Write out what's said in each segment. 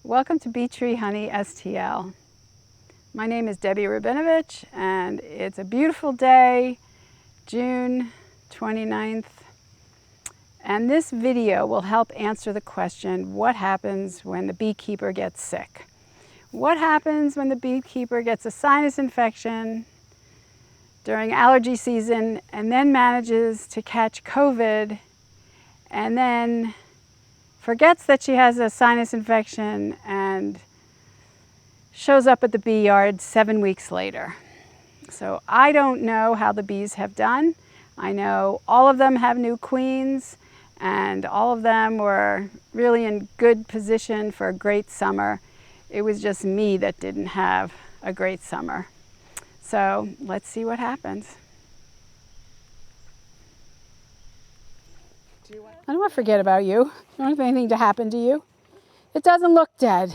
Welcome to Bee Tree Honey STL. My name is Debbie Rabinovich and it's a beautiful day, June 29th. And this video will help answer the question, what happens when the beekeeper gets sick? What happens when the beekeeper gets a sinus infection during allergy season and then manages to catch COVID and then forgets that she has a sinus infection and shows up at the bee yard 7 weeks later. So I don't know how the bees have done. I know all of them have new queens and all of them were really in good position for a great summer. It was just me that didn't have a great summer. So let's see what happens. I don't want to forget about you. I don't want anything to happen to you. It doesn't look dead.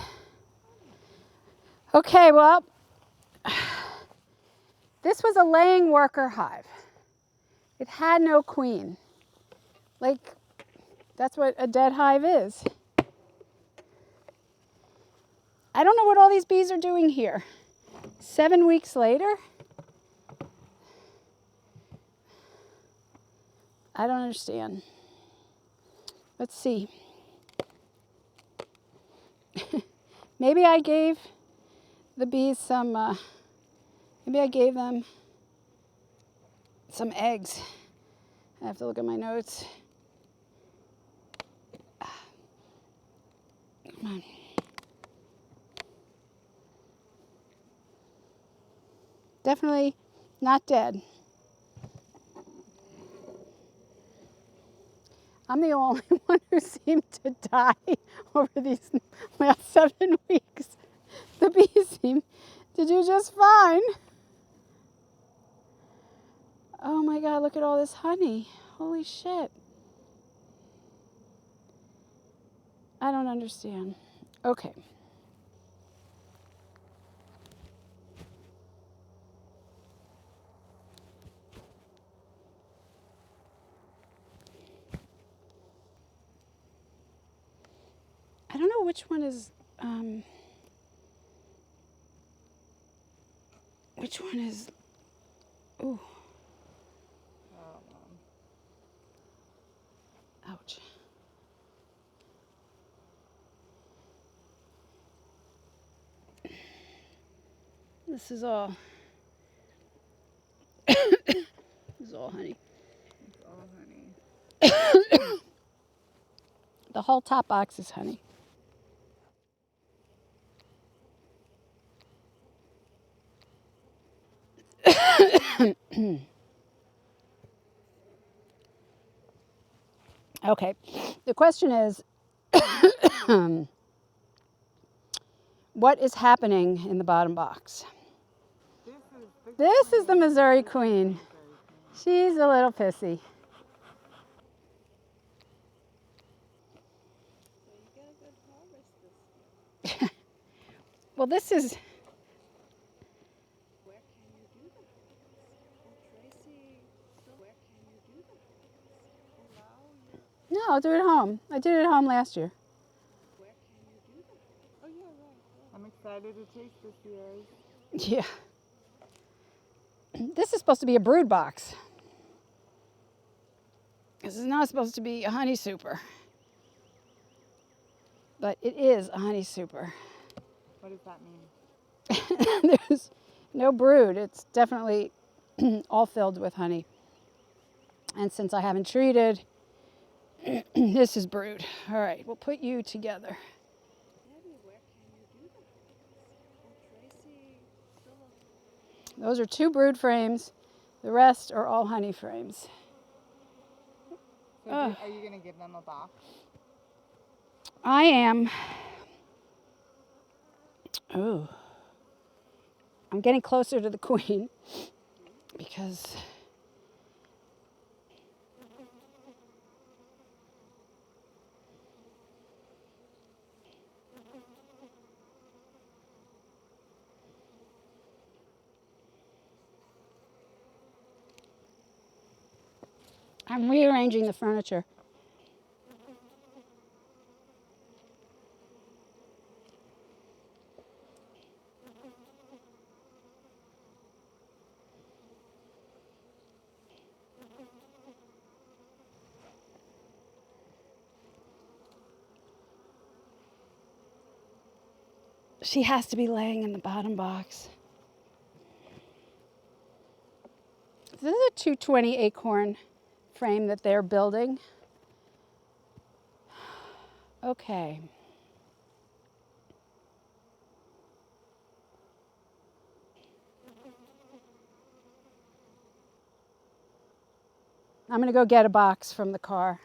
Okay, well, this was a laying worker hive. It had no queen. Like, that's what a dead hive is. I don't know what all these bees are doing here. 7 weeks later? I don't understand. Let's see. Maybe I gave the bees some, maybe I gave them some eggs. I have to look at my notes. Come on. Definitely not dead. I'm the only one who seemed to die over these last 7 weeks. The bees seem to do just fine. Oh my God, look at all this honey. Holy shit. I don't understand. Okay. I don't know which one is, ooh. Ouch. This is all, this is all honey. It's all honey. The whole top box is honey. Okay, the question is, what is happening in the bottom box? This is the Missouri Queen. She's a little pissy. Well, this is... No, I'll do it at home. I did it at home last year. I'm excited to taste this, guys. Yeah. This is supposed to be a brood box. This is not supposed to be a honey super. But it is a honey super. What does that mean? There's no brood. It's definitely all filled with honey. And since I haven't treated, this is brood. All right, we'll put you together. Those are 2 brood frames. The rest are all honey frames. So are you going to give them a box? I am. Oh. I'm getting closer to the queen because I'm rearranging the furniture. she has to be laying in the bottom box. This is a 220 acorn frame that they're building. Okay. I'm going to go get a box from the car.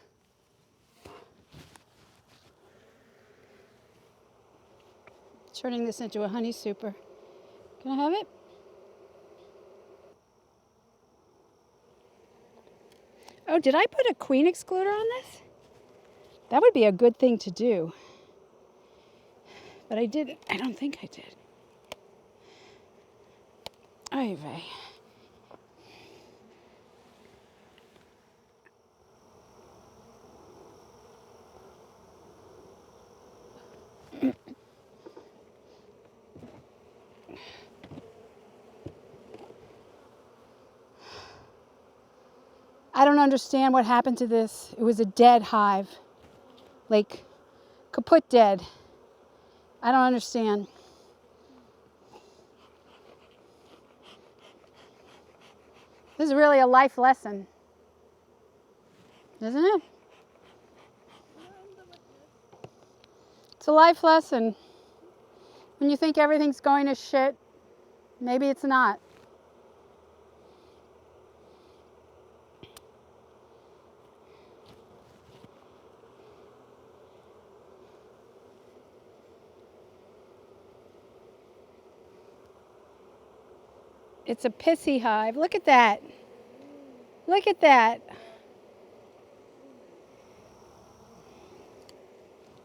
Turning this into a honey super. Can I have it? Oh, did I put a queen excluder on this? That would be a good thing to do. But I didn't. I don't think I did. Oy vey. I don't understand what happened to this. It was a dead hive. Like, kaput dead. I don't understand. This is really a life lesson, isn't it? It's a life lesson. When you think everything's going to shit, maybe it's not. It's a pissy hive. Look at that. Look at that.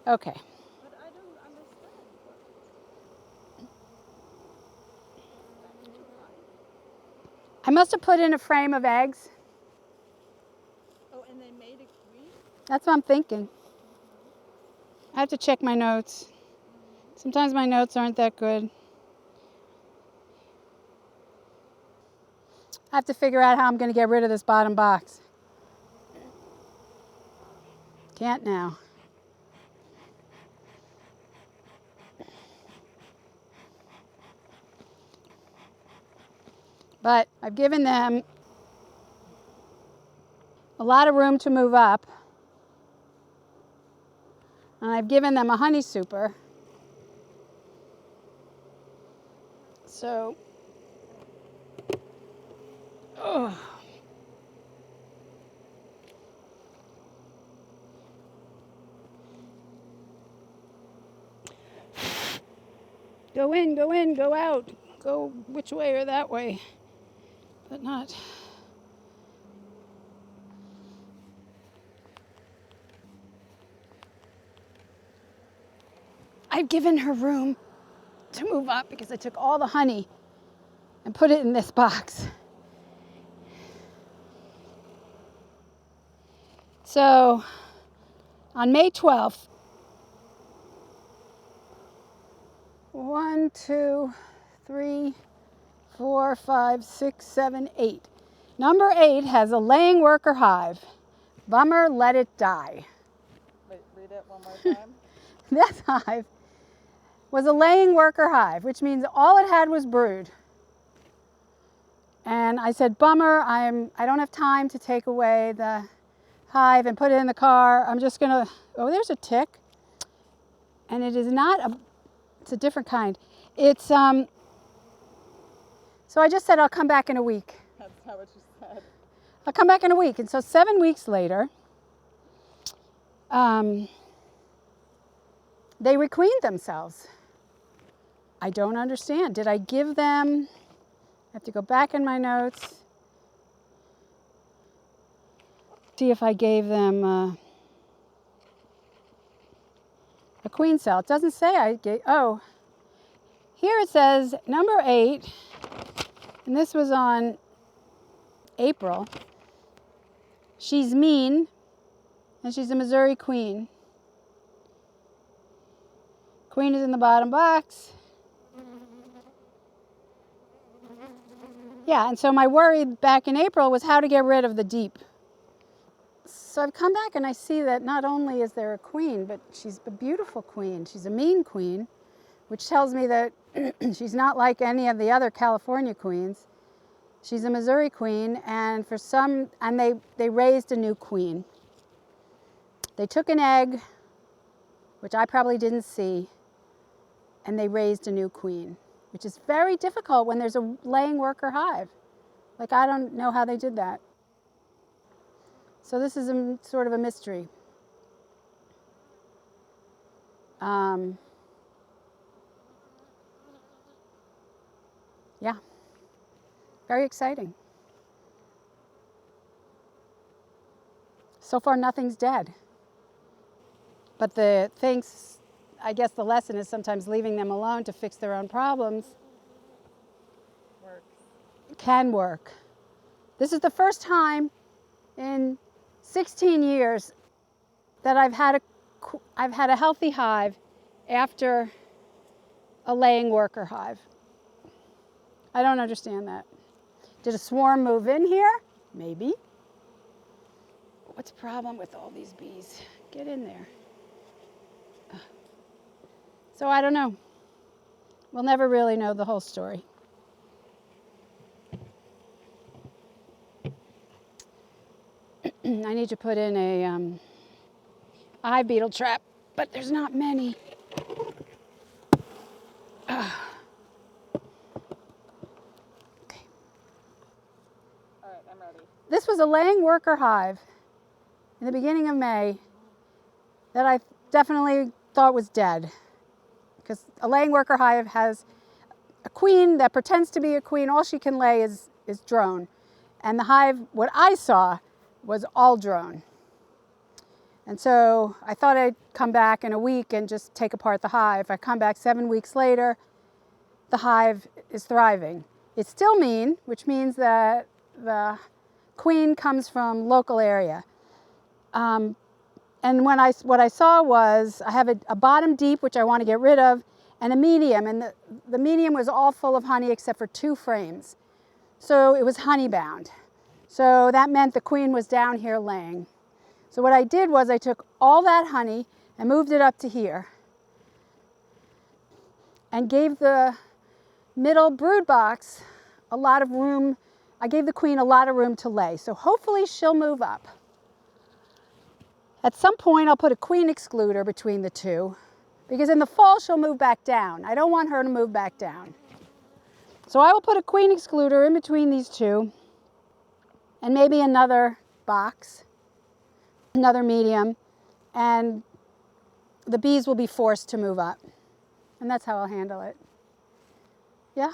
Okay. But I don't understand. I must have put in a frame of eggs. Oh, and they made a queen? That's what I'm thinking. I have to check my notes. Sometimes my notes aren't that good. I have to figure out how I'm going to get rid of this bottom box. Can't now. But I've given them a lot of room to move up. And I've given them a honey super. So, oh. Go in, go out. Go which way or that way, but not. I've given her room to move up because I took all the honey and put it in this box. So on May 12th, 1, 2, 3, 4, 5, 6, 7, 8. Number 8 has a laying worker hive. Bummer, let it die. Wait, read it one more time. This hive was a laying worker hive, which means all it had was brood. And I said, bummer, I don't have time to take away the hive and put it in the car. I'm just gonna, oh, there's a tick. And it is not a, it's a different kind. It's, so I just said, I'll come back in a week. That's not what you said. I'll come back in a week. And so 7 weeks later, they requeened themselves. I don't understand. Did I give them, I have to go back in my notes, see if I gave them a queen cell. It doesn't say I gave, oh, here it says number 8, and this was on April. She's mean, and she's a Missouri queen. Queen is in the bottom box. Yeah, and so my worry back in April was how to get rid of the deep. So I've come back and I see that not only is there a queen, but she's a beautiful queen. She's a mean queen which tells me that she's not like any of the other California queens. She's a Missouri queen, and they raised a new queen. They took an egg, which I probably didn't see, and they raised a new queen, which is very difficult when there's a laying worker hive. Like, I don't know how they did that. So this is sort of a mystery. Yeah, very exciting. So far, nothing's dead. But I guess the lesson is sometimes leaving them alone to fix their own problems can work. This is the first time in 16 years that I've had a healthy hive after a laying worker hive. I don't understand that. Did a swarm move in here? Maybe. What's the problem with all these bees? Get in there. So I don't know. We'll never really know the whole story. I need to put in a hive beetle trap, but there's not many. Okay. All right, I'm ready. This was a laying worker hive in the beginning of May that I definitely thought was dead, because a laying worker hive has a queen that pretends to be a queen. All she can lay is drone. And the hive, what I saw, was all drone. And so I thought I'd come back in a week and just take apart the hive. I come back 7 weeks later, the hive is thriving. It's still mean, which means that the queen comes from local area. And what I saw was I have a bottom deep, which I want to get rid of, and a medium. And the medium was all full of honey except for 2 frames. So it was honey bound. So that meant the queen was down here laying. So what I did was I took all that honey and moved it up to here and gave the middle brood box a lot of room. I gave the queen a lot of room to lay. So hopefully she'll move up. At some point I'll put a queen excluder between the two, because in the fall she'll move back down. I don't want her to move back down. So I will put a queen excluder in between these two, and maybe another box, another medium, and the bees will be forced to move up. And that's how I'll handle it. Yeah?